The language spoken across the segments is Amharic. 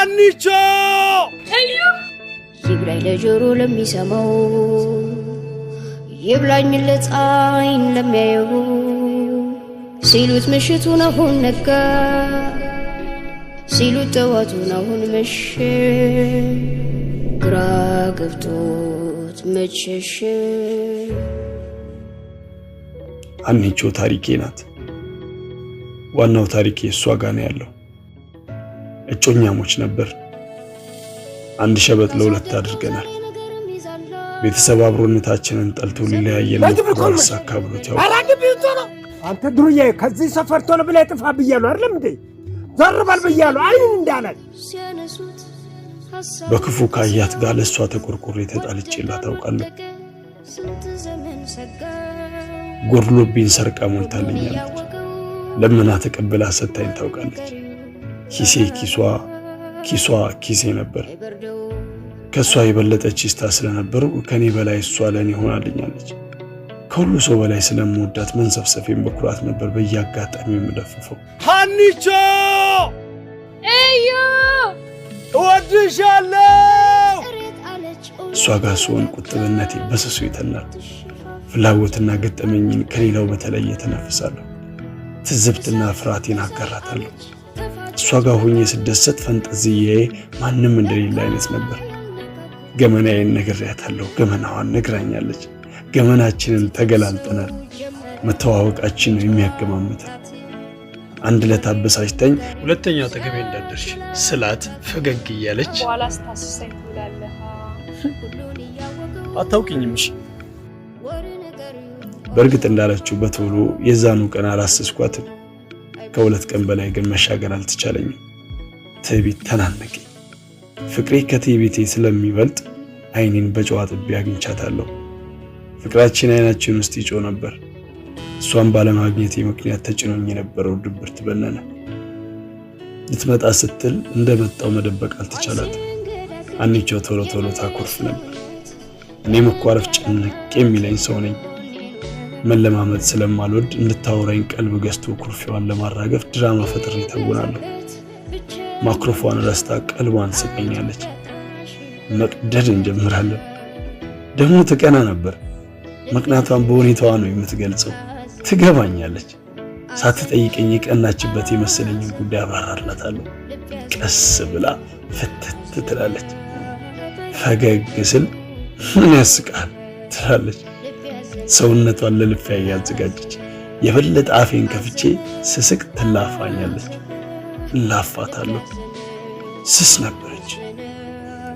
ሀኒቾ እዩ ይብላኝ ለጆሮ ለሚሰማው ይብላኝ ለፀሐይን ለሚያየው ሲሉት ምሽቱን አሁን ነጋ ሲሉት ጠዋቱን አሁን መሸ ግራ ገብቶት መሸሸ። ሀኒቾ ታሪኬ ናት። ዋናው ታሪኬ እሷ ጋር ነው ያለው። እጮኛሞች ነበር። አንድ ሸበጥ ለሁለት አድርገናል። ቤተሰብ አብሮነታችንን ጠልቶ ሊለያየን አሳካ ብሎት ያው አንተ ድሩዬ ከዚህ ሰፈር ቶሎ ብለህ ጥፋ ብያለሁ አይደለም እንዴ? ዘር በል ብያለሁ አይን እንዳላል በክፉ ካያት ጋር ለሷ ተቆርቆሬ ተጣልቼላት ታውቃለህ። ጎድሎብኝ ሰርቃ ሞልታለኛለች። ለምና ተቀብላ ሰጣኝ ታውቃለች። ኪሴ ኪሷ ኪሴ ነበር። ከሷ የበለጠች ስታ ስለነበር ከኔ በላይ እሷ ለኔ ሆናልኛለች። ከሁሉ ሰው በላይ ስለምወዳት መንሰፍሰፌን በኩራት ነበር በየአጋጣሚው የምደፍፈው። ሀኒቾ እዩ እወድሻለሁ። እሷ ጋር ስሆን ቁጥብነቴ በስሱ ይተናል። ፍላጎትና ገጠመኝን ከሌላው በተለየ ተነፍሳለሁ። ትዝብትና ፍርሃቴን አጋራታለሁ። እሷ ጋር ሆኜ ስደሰት ፈንጠዝያዬ ማንም እንደሌለ አይነት ነበር። ገመናዬን ነግሬያታለሁ። ገመናዋን ነግራኛለች። ገመናችንን ተገላልጠናል። መተዋወቃችን ነው የሚያገማምተን። አንድ ዕለት አበሳጭታኝ ሁለተኛ አጠገቤ እንዳደርሽ ስላት ፈገግ እያለች በኋላ ስታስሰኝ ትላለህ። አታውቂኝም እሺ። በእርግጥ እንዳለችው በቶሎ የዛኑ ቀን አላሰስኳትም። ከሁለት ቀን በላይ ግን መሻገር አልተቻለኝም። ትዕቢት ተናነቀኝ። ፍቅሬ ከትዕቢቴ ስለሚበልጥ አይኔን በጨዋ ጥቤ አግኝቻታለሁ። ፍቅራችን አይናችን ውስጥ ይጮህ ነበር። እሷን ባለማግኘቴ ምክንያት ተጭኖኝ የነበረው ድብርት በነነ። ልትመጣ ስትል እንደመጣው መደበቅ አልተቻላትም። ሀኒቾ ቶሎ ቶሎ ታኮርፍ ነበር። እኔ መኳረፍ ጭንቅ የሚለኝ ሰው ነኝ። መለማመጥ ስለማልወድ እንድታወራኝ ቀልብ ገዝቶ ኩርፊዋን ለማራገፍ ድራማ ፈጥሬ ተውናለሁ። ማይክሮፎን ረስታ ቀልቧን ስቀኛለች። መቅደድ እንጀምራለን። ደግሞ ትቀና ነበር። መቅናቷን በሁኔታዋ ነው የምትገልጸው። ትገባኛለች። ሳትጠይቀኝ የቀናችበት የመሰለኝ ጉዳይ አብራራላታለሁ። ቀስ ብላ ፍትት ትላለች። ፈገግ ስል ምን ያስቃል ትላለች። ሰውነቷን ለልፊያ ያዘጋጀች የበለጠ አፌን ከፍቼ ስስቅ ትላፋኛለች። ላፋታለሁ። ስስ ነበረች።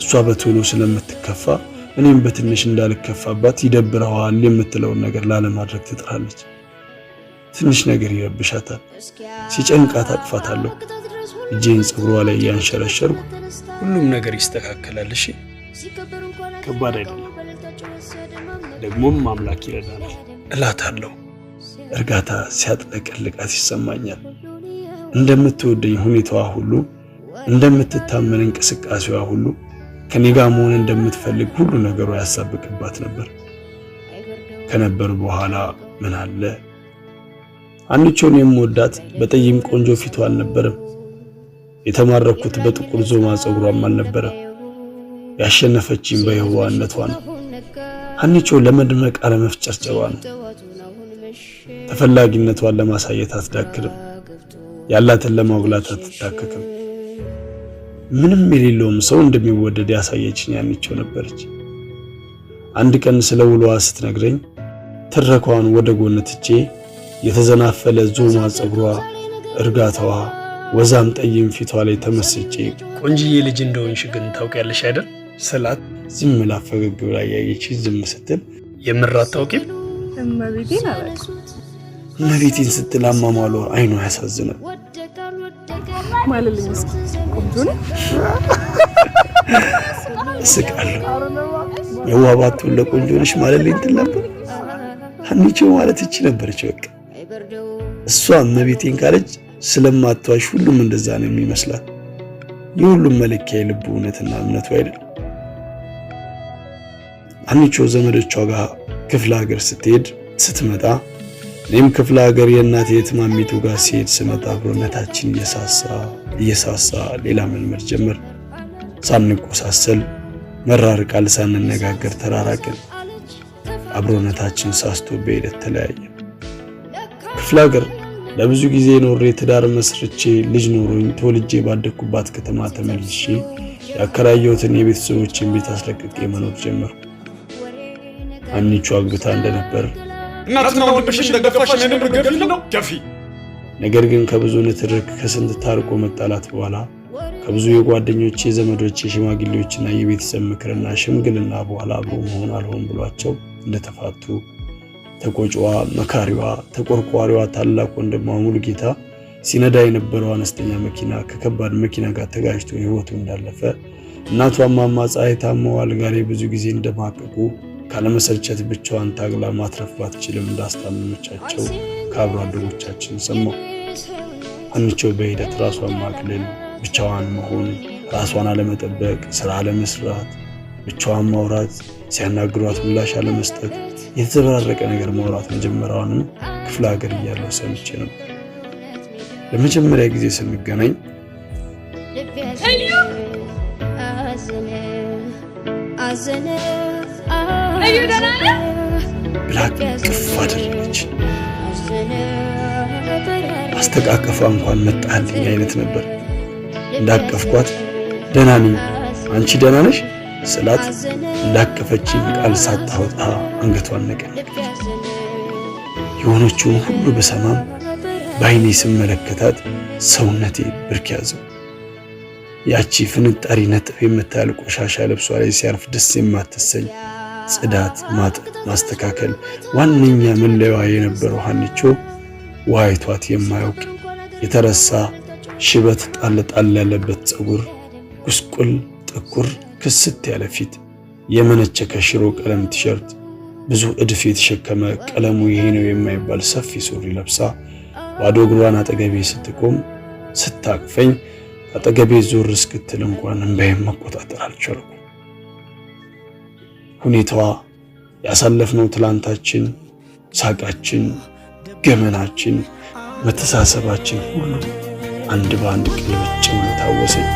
እሷ በቶሎ ስለምትከፋ እኔም በትንሽ እንዳልከፋባት ይደብረዋል የምትለውን ነገር ላለማድረግ ትጥራለች። ትንሽ ነገር ይረብሻታል። ሲጨንቃት አቅፋታለሁ። እጄን ፀጉሯ ላይ ያንሸረሸርኩ ሁሉም ነገር ይስተካከላል እሺ፣ ከባድ አይደለም፣ ደግሞም አምላክ ይረዳናል እላታለሁ። እርጋታ ሲያጥለቀልቃት ይሰማኛል። እንደምትወደኝ ሁኔታዋ ሁሉ፣ እንደምትታመን እንቅስቃሴዋ ሁሉ፣ ከኔ ጋር መሆን እንደምትፈልግ ሁሉ ነገሯ ያሳብቅባት ነበር። ከነበር በኋላ ምን አለ? ሀኒቾን የምወዳት በጠይም ቆንጆ ፊቷ አልነበረም። የተማረኩት በጥቁር ዞማ ፀጉሯም አልነበረም። ያሸነፈችኝ በየዋህነቷ ነው። ሀኒቾ ለመድመቅ አለመፍጨርጨሯ ነው። ተፈላጊነቷን ለማሳየት አትዳክርም። ያላትን ለማጉላት አትታከክም። ምንም የሌለውም ሰው እንደሚወደድ ያሳየችኝ ሀኒቾ ነበረች። አንድ ቀን ስለ ውሎዋ ስትነግረኝ ትረኳን ወደ ጎን ትቼ የተዘናፈለ ዞማ ፀጉሯ፣ እርጋታዋ፣ ወዛም ጠይም ፊቷ ላይ ተመስጬ ቆንጂዬ ልጅ እንደሆንሽ ግን ታውቂያለሽ አይደል ስላት ዝም ብላ ፈገግ ብላ ያየች ዝም ስትል የምር አታውቂም? እመቤቴን አላውቅም። እመቤቴን ስትል አማማሏ አይኗ ያሳዝናል። ማለልኝ እስኪ ቆንጆ ነው። እስቃለሁ። የዋባቱን ለቆንጆ ነሽ ማለልኝ ትል ነበር። ሀኒቾ ማለት እቺ ነበረች በቃ። እሷ እመቤቴን ካለች ስለማትዋሽ ሁሉም እንደዛ ነው የሚመስላት። የሁሉም መለኪያ የልቡ እውነትና እምነቱ አይደል? ሀኒቾ ዘመዶቿ ጋር ክፍለ ሀገር ስትመጣ እኔም ክፍለ ሀገር የእናቴ የትማሚቱ ጋር ሲሄድ ስመጣ አብሮነታችን እየሳሳ ሌላ መልመድ ጀመር። ሳንቆሳሰል መራር ቃል ሳንነጋገር ተራራቅን። አብሮነታችን ሳስቶ በሂደት ተለያየ። ክፍለ ሀገር ለብዙ ጊዜ ኖሬ ትዳር መስርቼ ልጅ ኖሮኝ ተወልጄ ባደኩባት ከተማ ተመልሼ ያከራየሁትን የቤተሰቦችን ቤት አስለቅቄ መኖር ጀመርኩ። አንቺ አግብታ እንደነበር እናትና ወንድምሽን እንደገፋሽ እኔንም ገፊ ነው ገፊ። ነገር ግን ከብዙ ንትርክ ከስንት ታርቆ መጣላት በኋላ ከብዙ የጓደኞቼ ዘመዶቼ ሽማግሌዎችና የቤተሰብ ምክርና ሽምግልና በኋላ አብሮ መሆን አልሆን ብሏቸው እንደተፋቱ ተቆጭዋ መካሪዋ ተቆርቋሪዋ ታላቅ ወንድሟ ሙሉጌታ ሲነዳ የነበረው አነስተኛ መኪና ከከባድ መኪና ጋር ተጋጭቶ ህይወቱ እንዳለፈ እናቷ እማማ ፀሐይ ታመው አልጋ ላይ ብዙ ጊዜ እንደማቀቁ ካለመሰልቸት ብቻዋን ታግላ ማትረፍ ባትችልም እንዳስታመመቻቸው ከአብሮ አደጎቻችን ሰማሁ። አንቺ በሂደት ራሷን ማግለል፣ ብቻዋን መሆን፣ ራሷን አለመጠበቅ፣ ስራ አለመስራት፣ ብቻዋን ማውራት፣ ሲያናግሯት ምላሽ አለመስጠት፣ የተዘበራረቀ ነገር ማውራት መጀመሪያውንም ክፍለ ሀገር እያለሁ ሰምቼ ነበር። ለመጀመሪያ ጊዜ ስንገናኝ ብላ ቅፍ አደረገች። አስተቃቀፏ እንኳን መጣልኝ አይነት ነበር። እንዳቀፍኳት ደህና ነኝ አንቺ ደህና ነሽ ስላት እንዳቀፈችኝ ቃል ሳታወጣ አንገቷን ነቀነቀች። የሆነችውን ሁሉ በሰማም በዓይኔ ስመለከታት ሰውነቴ ብርክ ያዘው። ያቺ ፍንጣሪ ነጥብ የምታል ቆሻሻ ልብሷ ላይ ሲያርፍ ደስ የማትሰኝ ጽዳት፣ ማጠብ፣ ማስተካከል ዋነኛ መለያዋ የነበረው ሀኒቾ ዋይቷት የማያውቅ የተረሳ ሽበት ጣል ጣል ያለበት ፀጉር፣ ጉስቁል ጥቁር ክስት ያለ ፊት፣ የመነቸከ ሽሮ ቀለም ቲሸርት፣ ብዙ እድፍ የተሸከመ ቀለሙ ይሄ ነው የማይባል ሰፊ ሱሪ ለብሳ ባዶ እግሯን አጠገቤ ስትቆም ስታቅፈኝ አጠገቤ ዞር እስክትል እንኳን እንባዬን መቆጣጠር አልቻልኩም። ሁኔታዋ ያሳለፍነው ትላንታችን፣ ሳቃችን፣ ገመናችን፣ መተሳሰባችን ሁሉ አንድ በአንድ ቅልብጭ ብሎ ታወሰኝ።